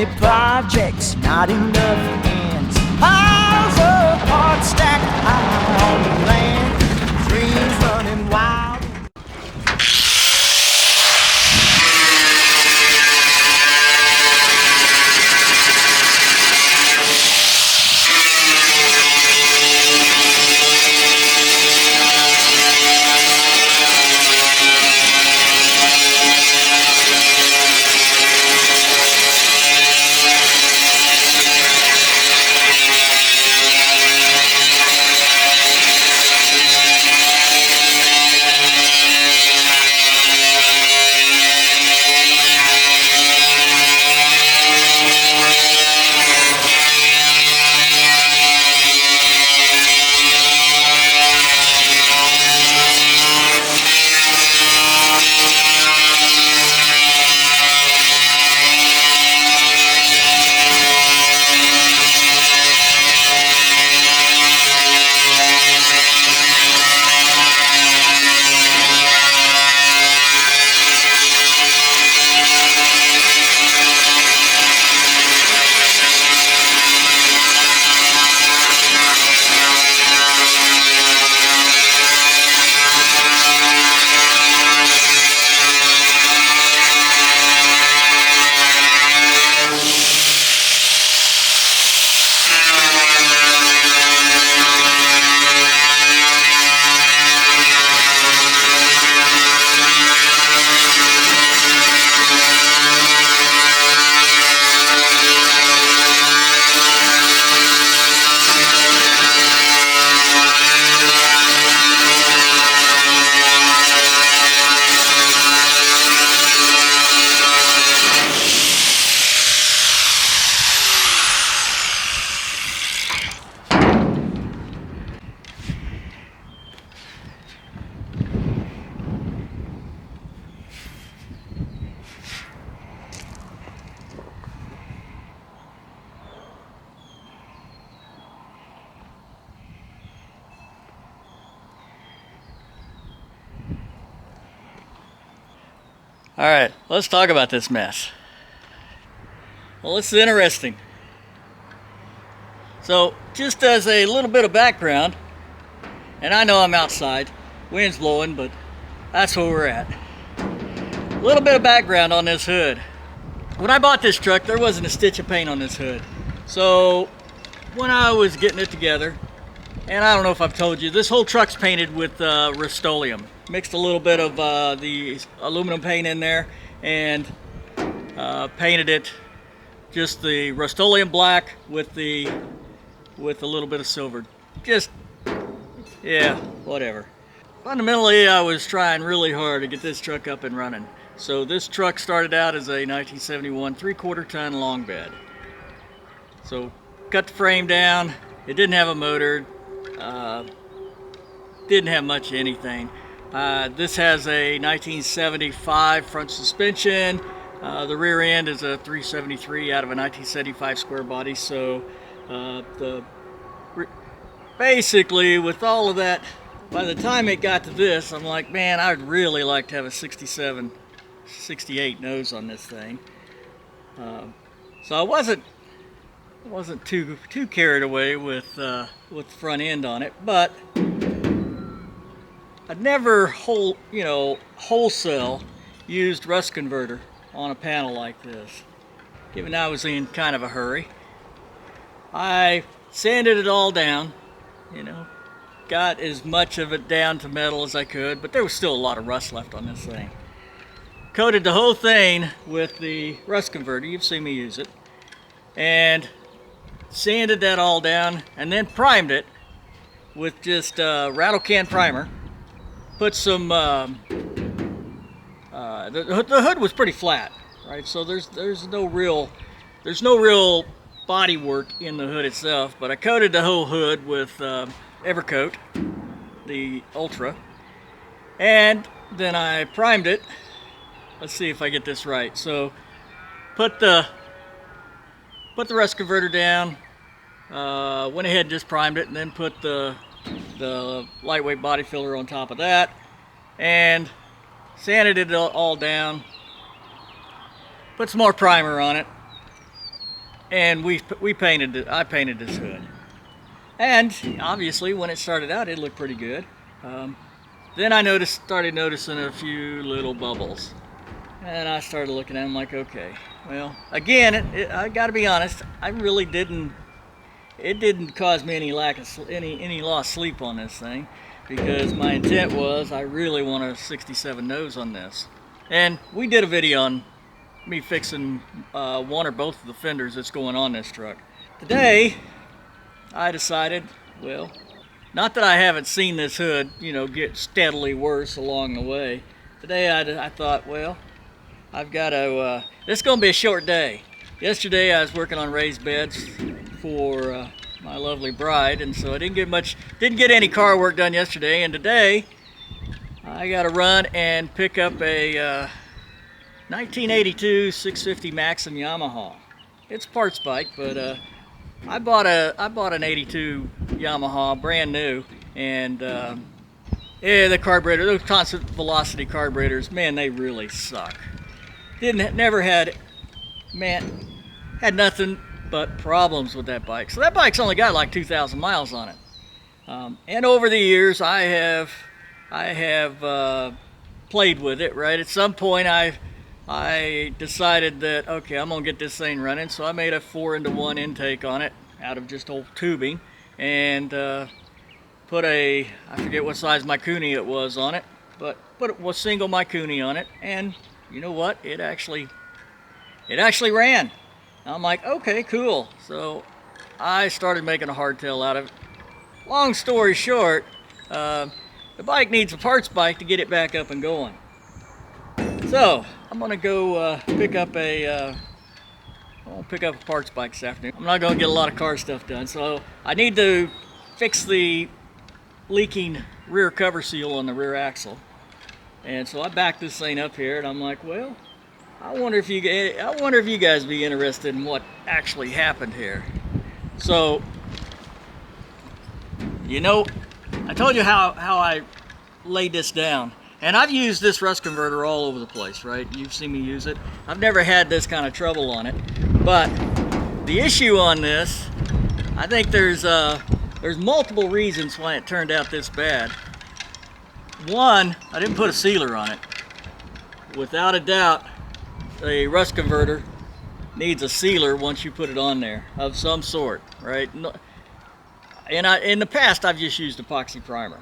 many projects, not enough hands. Piles of parts stacked high on the land. Dreams running wild. All right, let's talk about this mess. Well, this is interesting. So, just as a little bit of background, and I know I'm outside, wind's blowing, but that's where we're at. A little bit of background on this hood. When I bought this truck, there wasn't a stitch of paint on this hood. So, when I was getting it together, and I don't know if I've told you, this whole truck's painted with Rust-Oleum. Mixed a little bit of the aluminum paint in there and painted it just the Rust-Oleum black with a little bit of silver. Just, yeah, whatever. Fundamentally, I was trying really hard to get this truck up and running. So this truck started out as a 1971 3/4 ton long bed. So cut the frame down. It didn't have a motor. Didn't have much of anything. This has a 1975 front suspension. The rear end is a 373 out of a 1975 square body. So basically with all of that, by the time it got to this, I'm like, man, I'd really like to have a 67, 68 nose on this thing. So I wasn't too carried away with the front end on it, but I'd never wholesale used rust converter on a panel like this, given I was in kind of a hurry. I sanded it all down, got as much of it down to metal as I could, but there was still a lot of rust left on this thing. Coated the whole thing with the rust converter, you've seen me use it, and sanded that all down, and then primed it with just rattle can primer. Put some, the hood was pretty flat, right? So there's no real body work in the hood itself, but I coated the whole hood with Evercoat, the Ultra, and then I primed it. Let's see if I get this right. So put the rust converter down, went ahead and just primed it, and then put the lightweight body filler on top of that, and sanded it all down, put some more primer on it, and we painted it. I painted this hood, and obviously when it started out, it looked pretty good. Then I started noticing a few little bubbles, and I started looking at them like, okay, well, again, I got to be honest, I really didn't. It didn't cause me any lost sleep on this thing, because my intent was I really want a 67 nose on this, and we did a video on me fixing one or both of the fenders that's going on this truck. Today, I decided, well, not that I haven't seen this hood, get steadily worse along the way. Today I thought, well, I've got to, this is going to be a short day. Yesterday I was working on raised beds for my lovely bride, and so I didn't get any car work done yesterday, and today I got to run and pick up a 1982 650 Maxim Yamaha. It's a parts bike, but I bought an 82 Yamaha, brand new, and the carburetor, those constant velocity carburetors, man, they really suck. Had nothing but problems with that bike. So that bike's only got like 2,000 miles on it. And over the years, I have played with it. Right at some point, I decided that, okay, I'm gonna get this thing running, so I made a 4-into-1 intake on it out of just old tubing, and put I forget what size Mikuni it was on it, but it was single Mikuni on it, and you know what? It actually ran. I'm like, okay, cool. So I started making a hardtail out of it. Long story short, the bike needs a parts bike to get it back up and going. So I'm gonna go pick up a parts bike this afternoon. I'm not gonna get a lot of car stuff done, so I need to fix the leaking rear cover seal on the rear axle. And so I backed this thing up here, and I'm like, well, I wonder if you guys be interested in what actually happened here. So, I told you how I laid this down. And I've used this rust converter all over the place, right? You've seen me use it. I've never had this kind of trouble on it. But the issue on this, I think there's multiple reasons why it turned out this bad. One, I didn't put a sealer on it. Without a doubt, a rust converter needs a sealer once you put it on there of some sort, right? And in the past, I've just used epoxy primer.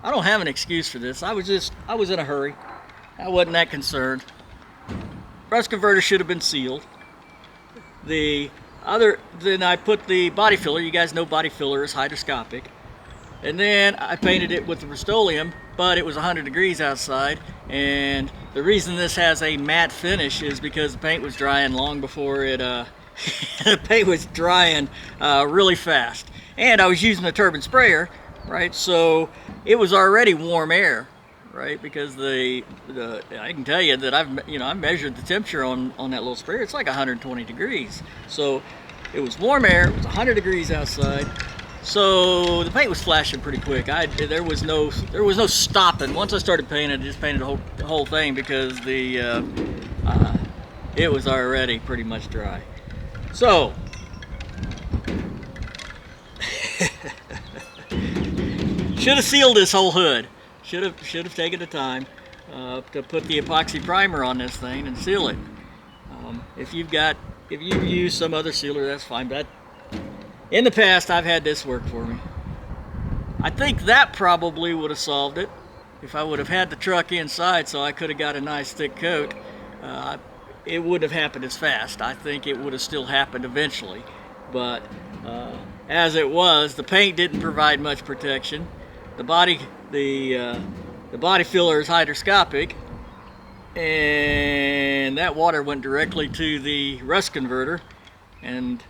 I don't have an excuse for this. I was in a hurry. I wasn't that concerned. Rust converter should have been sealed. Then I put the body filler. You guys know body filler is hydroscopic. And then I painted it with the Rust-Oleum, but it was 100 degrees outside, and the reason this has a matte finish is because the paint was drying long before it, the paint was drying really fast. And I was using a turbine sprayer, right, so it was already warm air, right, because I can tell you that I measured the temperature on that little sprayer. It's like 120 degrees. So it was warm air, it was 100 degrees outside. So the paint was flashing pretty quick. There was no stopping. Once I started painting, I just painted the whole thing because it was already pretty much dry. So should have sealed this whole hood. Should have taken the time to put the epoxy primer on this thing and seal it. If you use some other sealer, that's fine. But in the past, I've had this work for me. I think that probably would have solved it if I would have had the truck inside, so I could have got a nice thick coat. It wouldn't have happened as fast. I think it would have still happened eventually, but as it was, the paint didn't provide much protection. The body filler is hydroscopic, and that water went directly to the rust converter. And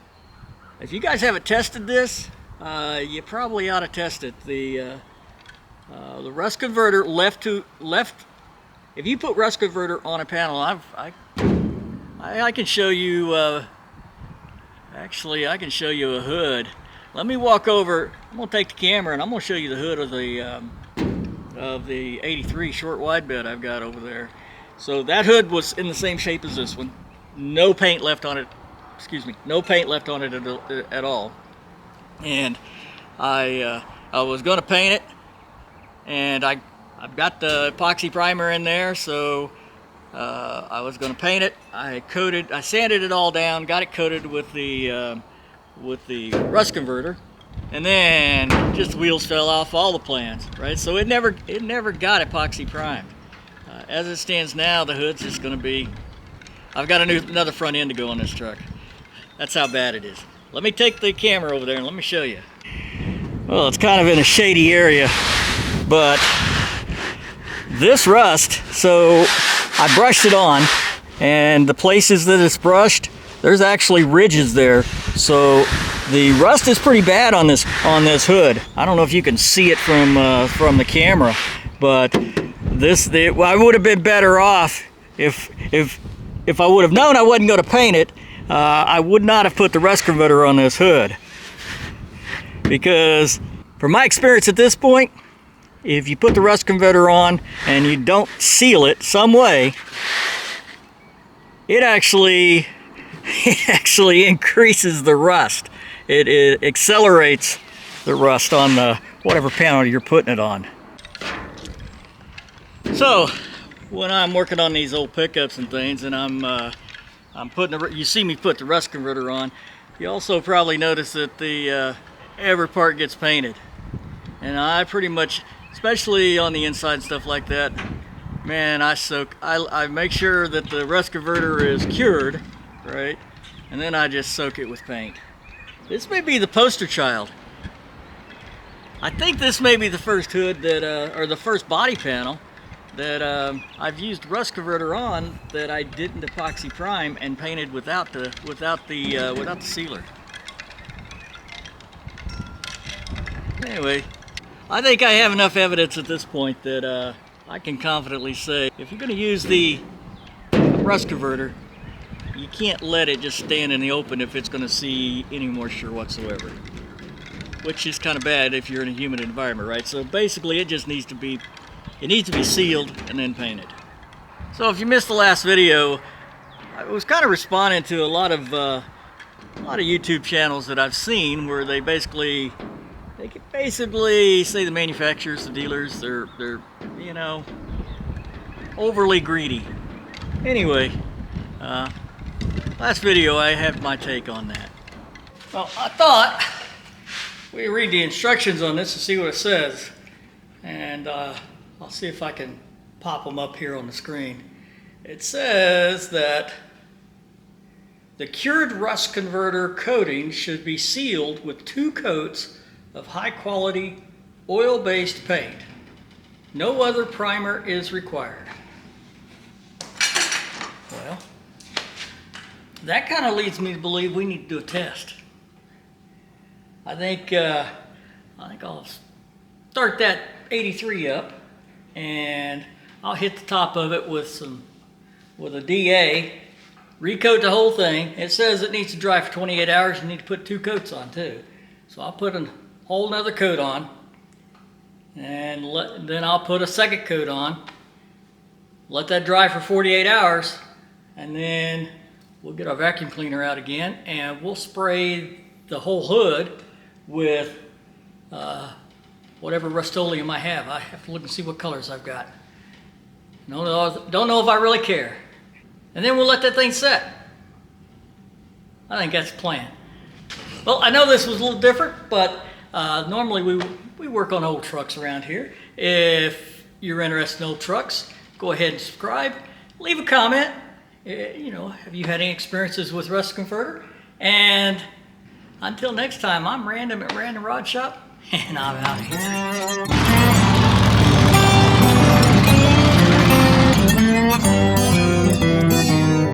if you guys haven't tested this, you probably ought to test it. The rust converter left. If you put rust converter on a panel, I can show you. Actually, I can show you a hood. Let me walk over. I'm gonna take the camera and I'm gonna show you the hood of the 83 short wide bed I've got over there. So that hood was in the same shape as this one. No paint left on it excuse me, no paint left on it at all. And I was going to paint it, and I've got the epoxy primer in there, so I was going to paint it. I sanded it all down, got it coated with the rust converter, and then just the wheels fell off all the plans, right? So it never got epoxy primed. As it stands now, the hood's just going to be, I've got another front end to go on this truck. That's how bad it is. Let me take the camera over there and let me show you. Well, it's kind of in a shady area, but this rust, so I brushed it on, and the places that it's brushed, there's actually ridges there. So the rust is pretty bad on this hood. I don't know if you can see it from the camera, but I would have been better off if I would have known I wasn't going to paint it. I would not have put the rust converter on this hood, because from my experience at this point, if you put the rust converter on and you don't seal it some way, it actually increases the rust. It accelerates the rust on the whatever panel you're putting it on. So when I'm working on these old pickups and things, and I'm putting you see me put the rust converter on, you also probably notice that the every part gets painted, and I pretty much, especially on the inside stuff like that, man, I make sure that the rust converter is cured, right, and then I just soak it with paint. This may be the poster child. I think this may be the first hood that or the first body panel that I've used rust converter on that I didn't epoxy prime and painted without the sealer. Anyway, I think I have enough evidence at this point that I can confidently say, if you're going to use the rust converter, you can't let it just stand in the open if it's going to see any moisture whatsoever, which is kind of bad if you're in a humid environment, right? So basically, it just needs to be sealed and then painted. So if you missed the last video, I was kind of responding to a lot of YouTube channels that I've seen where they basically say the manufacturers, the dealers, they're you know, overly greedy. Anyway, last video I have my take on that. Well, I thought we read the instructions on this to see what it says, and I'll see if I can pop them up here on the screen. It says that the cured rust converter coating should be sealed with 2 coats of high-quality oil-based paint. No other primer is required. Well, that kind of leads me to believe we need to do a test. I think I'll start that 83 up, and I'll hit the top of it with a DA, recoat the whole thing. It says it needs to dry for 28 hours. You need to put 2 coats on too. So I'll put a whole nother coat on, and then I'll put a second coat on, let that dry for 48 hours, and then we'll get our vacuum cleaner out again, and we'll spray the whole hood with whatever Rust-Oleum I have. I have to look and see what colors I've got. Don't know if I really care. And then we'll let that thing set. I think that's the plan. Well, I know this was a little different, but normally we work on old trucks around here. If you're interested in old trucks, go ahead and subscribe. Leave a comment. You know, have you had any experiences with rust converter? And until next time, I'm Random at RandomRodShop, and I'm out of here.